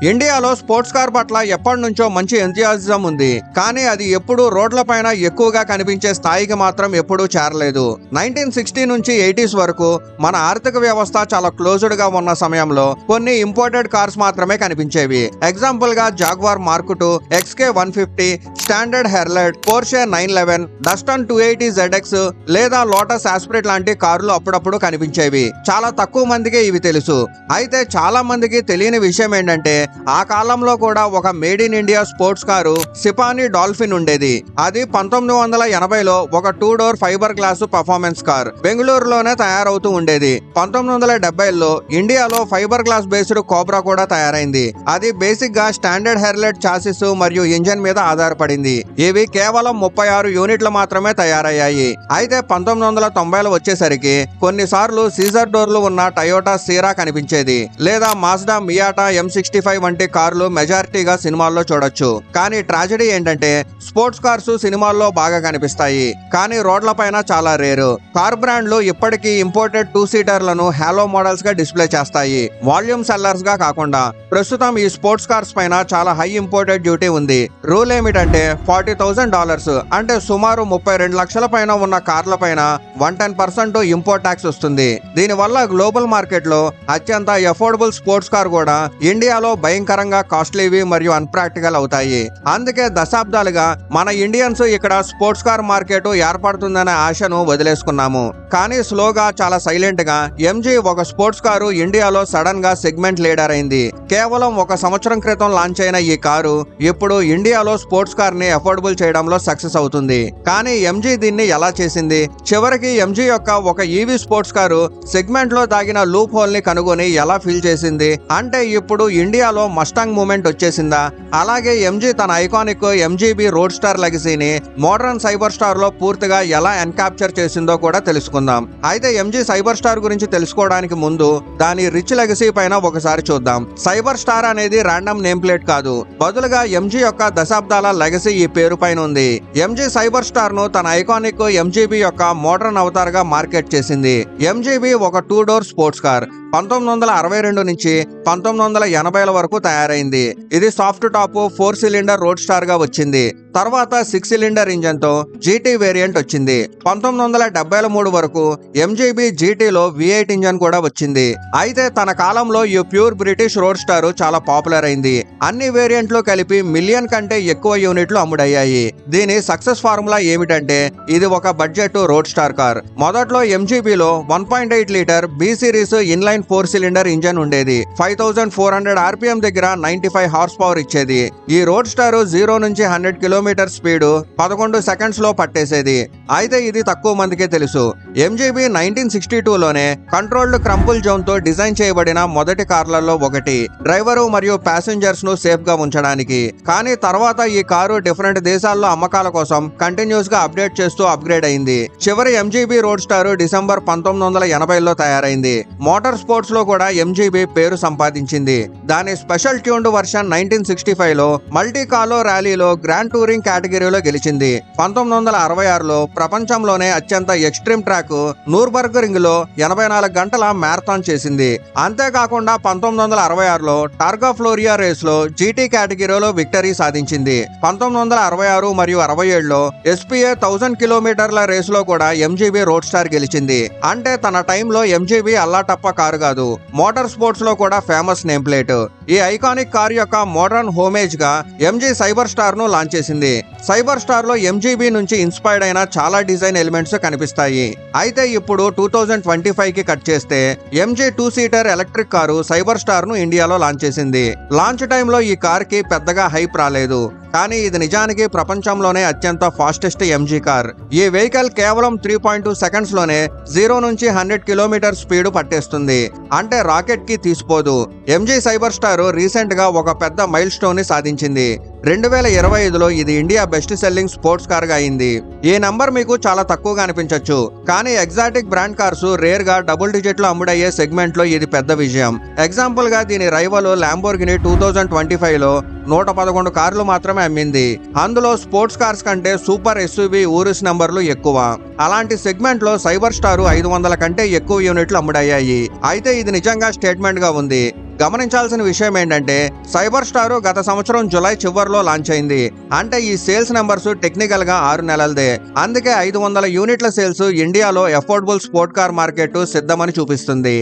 ఇండియాలో sports car పట్ల ఎప్పటి నుంచో మంచి ఎంథూసియాజం ఉంది. కానీ అది ఎప్పుడూ రోడ్లపైన ఎక్కువగా కనిపించే స్థాయికి మాత్రం ఎప్పుడూ చేరలేదు. 1960 నుంచి 80s వరకు మన ఆర్థిక వ్యవస్థ చాలా క్లోజ్డ్ గా ఉన్న సమయంలో కొన్ని ఇంపోర్టెడ్ కార్స్ మాత్రమే కనిపించేవి. ఎగ్జాంపుల్ గా Jaguar mark II, XK150, Standard Herald, Porsche 911, Datsun 280 ZX లేదా లోటస్ ఆస్ప్రిట్ లాంటి కార్లు అప్పుడప్పుడు కనిపించేవి. చాలా తక్కువ మందికి ఇవి తెలుసు. అయితే చాలా మందికి తెలియని విషయం ఏంటంటే ఆ కాలంలో కూడా ఒక made in India sports car Sipani Dolphin ఉండేది. అది 1980లో ఒక 2 door fibre glass performance car బెంగళూరులోనే తయారవుతూ ఉండేది. 1970లో ఇండియాలో ఫైబర్ గ్లాస్ బేస్డ్ కోబ్రా కూడా తయారైంది. అది బేసిక్ గా స్టాండర్డ్ హెర్లెడ్ చాసిస్ మరియు ఇంజన్ మీద ఆధారపడింది. ఇవి కేవలం 36 యూనిట్లు మాత్రమే తయారయ్యాయి. అయితే 1990లో వచ్చేసరికి కొన్నిసార్లు సీజర్ డోర్లు ఉన్న టయోటా సీరా కనిపించేది, లేదా మాజ్డా మియాటా M65 వంటి కార్లు మెజారిటీగా సినిమాల్లో చూడొచ్చు. కానీ ట్రాజెడీ ఏంటంటే స్పోర్ట్స్ కార్స్ సినిమాల్లో బాగా కనిపిస్తాయి, కానీ రోడ్ల పైన చాలా రేరు. కార్ బ్రాండ్లు ఇప్పటికీ ఇంపోర్టెడ్ 2 సీటర్లను హాలో మోడల్స్ గా డిస్ప్లే చేస్తాయి, వాల్యూమ్ సెల్లర్స్ గా కాకుండా. ప్రస్తుతం ఈ స్పోర్ట్స్ కార్స్ పైన చాలా హై ఇంపోర్టెడ్ డ్యూటీ ఉంది. రూల్ ఏమిటంటే $40,000 అంటే సుమారు 32 లక్షల పైన ఉన్న కార్ల పైన 110% ఇంపోర్ట్ ట్యాక్స్ వస్తుంది. దీనివల్ల గ్లోబల్ మార్కెట్ లో అత్యంత అఫోర్డబుల్ స్పోర్ట్స్ కార్ కూడా ఇండియాలో భయంకరంగా కాస్ట్లీవి మరియు అన్ప్రాక్టికల్ అవుతాయి. అందుకే దశాబ్దాలుగా మన ఇండియన్స్ ఇక్కడ స్పోర్ట్స్ కార్ మార్కెట్ ఏర్పడుతుందనే ఆశను వదిలేసుకున్నాము. కానీ స్లోగా, చాలా సైలెంట్ గా ఎంజీ ఒక స్పోర్ట్స్ కారు ఇండియాలో సడన్ గా సెగ్మెంట్ లీడర్ అయింది. కేవలం 1 సంవత్సరం క్రితం లాంచ్ అయిన ఈ కారు ఇప్పుడు ఇండియాలో స్పోర్ట్స్ కార్ ని అఫోర్డబుల్ చేయడంలో సక్సెస్ అవుతుంది. కానీ ఎంజీ దీన్ని ఎలా చేసింది? చివరికి ఎంజీ యొక్క ఒక ఈవీ స్పోర్ట్స్ కారు సెగ్మెంట్ లో దాగిన లూప్ హోల్ ని కనుగొని ఎలా ఫిల్ చేసింది? అంటే ఇప్పుడు ఇండియాలో మస్టాంగ్ మూమెంట్ వచ్చేసిందా? అలాగే ఎంజీ తన ఐకానిక్ ఎంజీబీ రోడ్ స్టార్ లెగసీని మోడర్న్ సైబర్ స్టార్ లో పూర్తిగా ఎలా ఎన్కాప్చర్ చేసిందో కూడా తెలుసుకుందాం. అయితే ఎంజీ సైబర్ స్టార్ గురించి తెలుసుకోవడానికి ముందు దాని రిచ్ లెగసీ పైన ఒకసారి చూద్దాం. సైబర్ స్టార్ అనేది ర్యాండమ్ నేమ్ ప్లేట్ కాదు, బదులుగా ఎంజీ యొక్క దశాబ్దాల లెగసీ ఈ పేరు పైన ఉంది. ఎంజీ సైబర్ స్టార్ ను తన ఐకానిక్ ఎంజీబీ యొక్క మోడర్న్ అవతార్ గా మార్కెట్ చేసింది. ఎంజీబీ ఒక 2 డోర్ స్పోర్ట్స్ కార్ 1962 నుంచి 1980ల వరకు తయారైంది. ఇది soft top 4 cylinder road star గా వచ్చింది. తర్వాత 6 సిలిండర్ ఇంజన్ తో జీటీ వేరియంట్ వచ్చింది. 1973 వరకు ఎంజీబీ జీటీలో V8 ఇంజన్ కూడా వచ్చింది. అయితే తన కాలంలో ఈ ప్యూర్ బ్రిటిష్ రోడ్ స్టార్ చాలా పాపులర్ అయింది. అన్ని వేరియంట్లు కలిపి 1 మిలియన్ కంటే ఎక్కువ యూనిట్లు అమ్ముడయ్యాయి. దీని సక్సెస్ ఫార్ములా ఏమిటంటే ఇది ఒక బడ్జెట్ రోడ్ స్టార్ కార్. మొదట్లో ఎంజీబీలో 1.8 litre B series inline 4 cylinder engine ఉండేది. 5400 RPM దగ్గర 95 హార్స్ పవర్ ఇచ్చేది. ఈ రోడ్ స్టార్ 0 నుంచి 100 కిలోమీటర్ స్పీడ్ 11 సెకండ్స్ లో పట్టేసేది. అయితే ఇది తక్కువ మందికే తెలుసు. ఎంజీబీ 1962లోనే కంట్రోల్డ్ క్రంపుల్ జోన్ తో డిజైన్ చేయబడిన మొదటి కార్లలో ఒకటి, డ్రైవరు మరియు ప్యాసింజర్స్ ను సేఫ్ గా ఉంచడానికి. కానీ తర్వాత ఈ కారు డిఫరెంట్ దేశాల్లో అమ్మకాల కోసం కంటిన్యూస్ గా అప్డేట్ చేస్తూ అప్గ్రేడ్ అయింది. చివరి ఎంజీబీ రోడ్ స్టార్ డిసెంబర్ 1980లో తయారైంది. మోటార్ స్పోర్ట్స్ లో కూడా ఎంజీబీ పేరు సంపాదించింది. దాని స్పెషల్ ట్యూన్డ్ వర్షన్ 1965లో మల్టీ కాలో ర్యాలీలో గ్రాండ్ టూరింగ్ కేటగిరీలో గెలిచింది. 1966లో ప్రపంచంలోనే అత్యంత ఎక్స్ట్రీమ్ ట్రాక్ నూర్బర్గ్ రింగ్ లో 84 గంటల మ్యారథాన్ చేసింది. అంతేకాకుండా 1966లో టార్గా ఫ్లోరియా రేస్ లో జీటీ కేటగిరీలో విక్టరీ సాధించింది. 1966 మరియు 67లో SPA 1000 కిలోమీటర్ల రేస్ లో కూడా ఎంజీబీ రోడ్ స్టార్ గెలిచింది. అంటే తన టైంలో ఎంజీబీ అల్లాటప్ప కారు కాదు, మోటార్ స్పోర్ట్స్ లో కూడా ఫేమస్ నేమ్ ప్లేట్. ఈ ఐకానిక్ కార్ యొక్క మోడర్న్ హోమేజ్ గా ఎంజీ సైబర్ స్టార్ ను లాంచ్ చేసింది. సైబర్ స్టార్ లో ఎంజీబీ నుంచి ఇన్స్పైర్డ్ అయిన చాలా డిజైన్ ఎలిమెంట్స్ కనిపిస్తాయి. అయితే ఇప్పుడు 2025 కి కట్ చేస్తే MG 2 seater electric car cyber star ను ఇండియాలో లాంచ్ చేసింది. లాంచ్ టైంలో ఈ కార్ కి పెద్దగా హైప్ రాలేదు, కానీ ఇది నిజానికి ప్రపంచంలోనే అత్యంత ఫాస్టెస్ట్ ఎంజీ కార్. ఈ వెహికల్ కేవలం 3.2 సెకండ్స్ లోనే 0 నుంచి 100 కిలోమీటర్ స్పీడ్ పట్టేస్తుంది. అంటే రాకెట్ కి తీసిపోదు. ఎంజీ సైబర్ స్టార్ రీసెంట్ గా ఒక పెద్ద మైల్ స్టోన్ ని సాధించింది. 2025లో ఇది India best selling sports car గా అయింది. ఈ నంబర్ మీకు చాలా తక్కువగా అనిపించవచ్చు, కానీ ఎగ్జాటిక్ బ్రాండ్ కార్స్ రేర్ గా డబుల్ డిజిట్ లో అమ్ముడయ్యే సెగ్మెంట్ లో ఇది పెద్ద విజయం. ఎగ్జాంపుల్ గా దీని రైవల్ ల్యాంబోర్గిని 2025లో 111 కార్లు మాత్రమే అమ్మింది. అందులో స్పోర్ట్స్ కార్స్ కంటే సూపర్ ఎస్యూవీ ఊరిస్ నంబర్లు ఎక్కువ. అలాంటి సెగ్మెంట్ లో సైబర్ స్టార్ 500 కంటే ఎక్కువ యూనిట్లు అమ్ముడయ్యాయి. అయితే ఇది నిజంగా స్టేట్మెంట్ గా ఉంది. గమనించాల్సిన విషయం ఏంటంటే సైబర్ స్టార్ గత సంవత్సరం జూలై చివరిలో లాంచ్ అయింది. అంటే ఈ సేల్స్ నెంబర్స్ టెక్నికల్ గా 6 నెలలదే. అందుకే 500 యూనిట్ల సేల్స్ ఇండియాలో అఫోర్డబుల్ స్పోర్ట్ కార్ మార్కెట్ సిద్ధమని చూపిస్తుంది.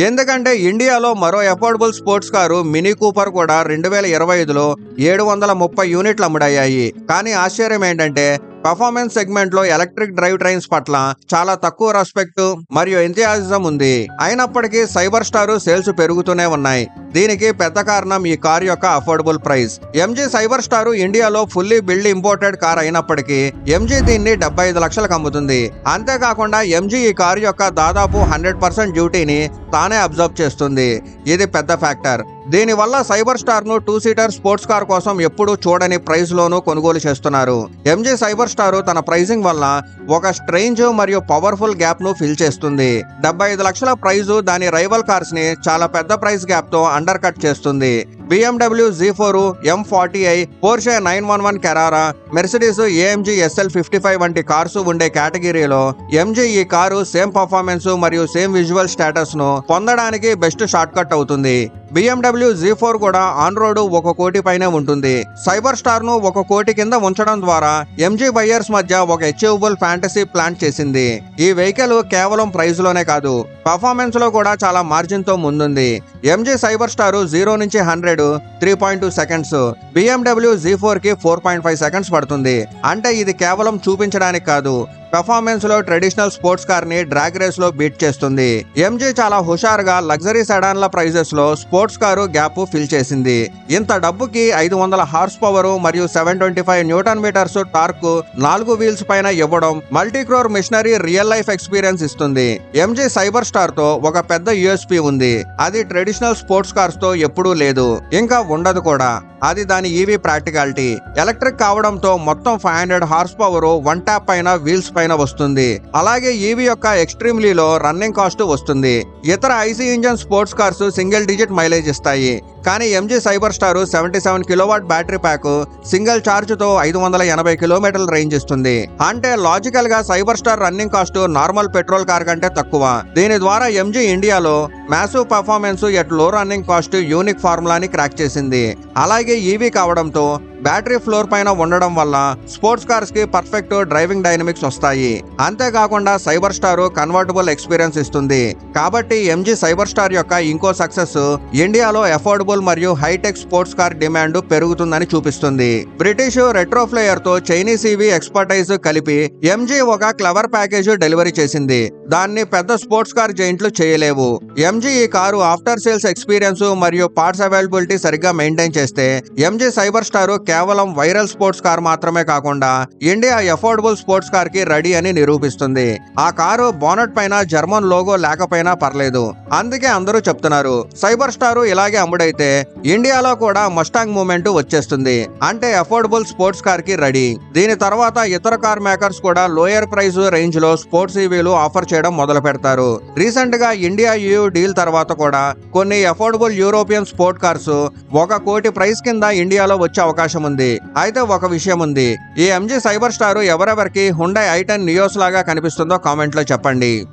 ఎందుకంటే ఇండియాలో మరో affordable sports car mini Cooper కూడా 2025లో 730 యూనిట్లు అమ్ముడయ్యాయి. కానీ ఆశ్చర్యం ఏంటంటే పర్ఫార్మెన్స్ సెగ్మెంట్ లో ఎలక్ట్రిక్ డ్రైవ్ ట్రైన్స్ పట్ల చాలా తక్కువ రెస్పెక్ట్ మరియు ఎంథియాసిజం ఉంది. అయినప్పటికీ సైబర్ స్టార్ సేల్స్ పెరుగుతూనే ఉన్నాయి. దీనికి పెద్ద కారణం ఈ కార్ యొక్క affordable price. MG cyber star ఇండియాలో ఫుల్లీ బిల్డ్ ఇంపోర్టెడ్ కార్ అయినప్పటికీ ఎంజీ దీన్ని 75 లక్షలకు అమ్ముతుంది. అంతేకాకుండా ఎంజీ ఈ కార్ యొక్క దాదాపు 100% డ్యూటీని తానే అబ్జర్వ్ చేస్తుంది. ఇది పెద్ద ఫ్యాక్టర్. దీనివల్ల సైబర్ స్టార్ ను 2 సీటర్ స్పోర్ట్స్ కార్ కోసం ఎప్పుడూ చూడని ప్రైస్ లోనూ కొనుగోలు చేస్తున్నారు. ఎంజీ సైబర్ స్టార్ తన ప్రైసింగ్ వల్ల ఒక స్ట్రేంజ్ మరియు పవర్ఫుల్ గ్యాప్ ను ఫిల్ చేస్తుంది. 75 లక్షల ప్రైజు దాని రైవల్ కార్స్ ని చాలా పెద్ద ప్రైస్ గ్యాప్ తో అండర్ కట్ చేస్తుంది. BMW Z4, M40i, Porsche 911 Carrera, Mercedes AMG SL55 వంటి కార్స్ ఉండే కేటగిరీలో ఎంజీ ఈ కారు సేమ్ పర్ఫార్మెన్స్ మరియు సేమ్ విజువల్ స్టేటస్ ను పొందడానికి బెస్ట్ షార్ట్ కట్ అవుతుంది. BMW Z4 కూడా ఆన్ రోడ్ 1 కోటి పైనే ఉంటుంది. సైబర్ స్టార్ ను 1 కోటి కింద ఉంచడం ద్వారా ఎంజీ బయ్యర్స్ మధ్య ఒక అచీవబుల్ ఫ్యాంటసీ ప్లాన్ చేసింది. ఈ వెహికల్ కేవలం ప్రైస్ లోనే కాదు, పర్ఫార్మెన్స్ లో కూడా చాలా మార్జిన్ తో ముందుంది. ఎంజీ సైబర్ స్టార్ 0 నుంచి 100 3.2 సెకండ్స్, BMW Z4 కి 4.5 సెకండ్స్ పడుతుంది. అంటే ఇది కేవలం చూపించడానికి కాదు, పెర్ఫార్మెన్స్ లో ట్రెడిషనల్ స్పోర్ట్స్ కార్ ని డ్రాగ్ రేస్ లో బీట్ చేస్తుంది. ఎంజీ చాలా హుషారుగా లగ్జరీ సెడాన్ల ప్రైజెస్ లో స్పోర్ట్స్ కారు గ్యాప్ ఫిల్ చేసింది. ఇంత డబ్బుకి 500 హార్స్ పవర్ మరియు 725 న్యూటన్ మీటర్స్ టార్క్ 4 వీల్స్ పైన ఇవ్వడం multi crore machinery real life experience ఇస్తుంది. ఎంజీ సైబర్ స్టార్ తో ఒక పెద్ద యూఎస్పీ ఉంది. అది ట్రెడిషనల్ స్పోర్ట్స్ కార్స్ తో ఎప్పుడూ లేదు, ఇంకా ఉండదు కూడా. అది దాని ఈవీ ప్రాక్టికాలిటీ. ఎలక్ట్రిక్ కావడంతో మొత్తం 500 హార్స్ పవర్ 1 ట్యాప్ పైన వీల్స్ పైన వస్తుంది. అలాగే ఈవీ యొక్క ఎక్స్ట్రీమ్లీలో రన్నింగ్ కాస్ట్ వస్తుంది. ఇతర IC engine sports cars single digit mileage ఇస్తాయి. కానీ MG Cyberster 77 kilowatt battery pack single charge తో 580 కిలోమీటర్ల రేంజ్ ఇస్తుంది. అంటే లాజికల్ గా Cyberster running cost normal petrol car కంటే తక్కువ. దీని ద్వారా ఎంజీ ఇండియాలో massive performance at low running cost unique ఫార్ములాని క్రాక్ చేసింది. అలాగే ఈవీ కావడంతో బ్యాటరీ ఫ్లోర్ పైన ఉండడం వల్ల స్పోర్ట్స్ కార్స్ కి పర్ఫెక్ట్ డ్రైవింగ్ డైనమిక్స్ వస్తాయి. అంతేకాకుండా సైబర్ స్టార్ కన్వర్టబుల్ ఎక్స్పీరియన్స్ ఇస్తుంది. కాబట్టి ఎంజీ సైబర్ స్టార్ యొక్క ఇంకో సక్సెస్ ఇండియాలో అఫోర్డబుల్ మరియు హైటెక్ స్పోర్ట్స్ కార్ డిమాండ్ పెరుగుతుందని చూపిస్తుంది. బ్రిటిష్ రెట్రోఫ్లేయర్ తో చైనీస్ ఈవీ ఎక్స్పర్టైజ్ కలిపి ఎంజీ ఒక క్లవర్ ప్యాకేజ్ డెలివరీ చేసింది. దాన్ని పెద్ద స్పోర్ట్స్ కార్ జైంట్లు చేయలేవు. ఎంజీ ఈ కారు ఆఫ్టర్ సేల్స్ ఎక్స్పీరియన్స్ మరియు పార్ట్స్ అవైలబిలిటీ సరిగ్గా మెయింటైన్ చేస్తే ఎంజీ సైబర్ స్టార్ కేవలం వైరల్ స్పోర్ట్స్ కార్ మాత్రమే కాకుండా ఇండియా అఫోర్డబుల్ స్పోర్ట్స్ కార్ కి రెడీ అని నిరూపిస్తుంది. ఆ కారు బోనట్ పైన జర్మన్ లోగో లేకపోయినా పర్లేదు. అందుకే అందరూ చెప్తున్నారు సైబర్ స్టార్ ఇలాగే అమ్ముడైతే ఇండియాలో కూడా మస్టాంగ్ మూమెంట్ వచ్చేస్తుంది. అంటే అఫోర్డబుల్ స్పోర్ట్స్ కార్ కి రెడీ. దీని తర్వాత ఇతర కార్ మేకర్స్ కూడా లోయర్ ప్రైస్ రేంజ్ లో స్పోర్ట్స్ ఈవీలు ఆఫర్ చేయడం మొదలు పెడతారు. రీసెంట్ గా ఇండియా EU డీల్ తర్వాత కూడా కొన్ని అఫోర్డబుల్ యూరోపియన్ స్పోర్ట్ కార్స్ 1 కోటి ప్రైస్ కింద ఇండియాలో వచ్చే అవకాశం ఉంది. అయితే ఒక విషయం ఉంది, ఈ ఎంజీ సైబర్ స్టార్ ఎవరెవరికి హుండై i10 నియోస్ లాగా కనిపిస్తుందో కామెంట్ లో చెప్పండి.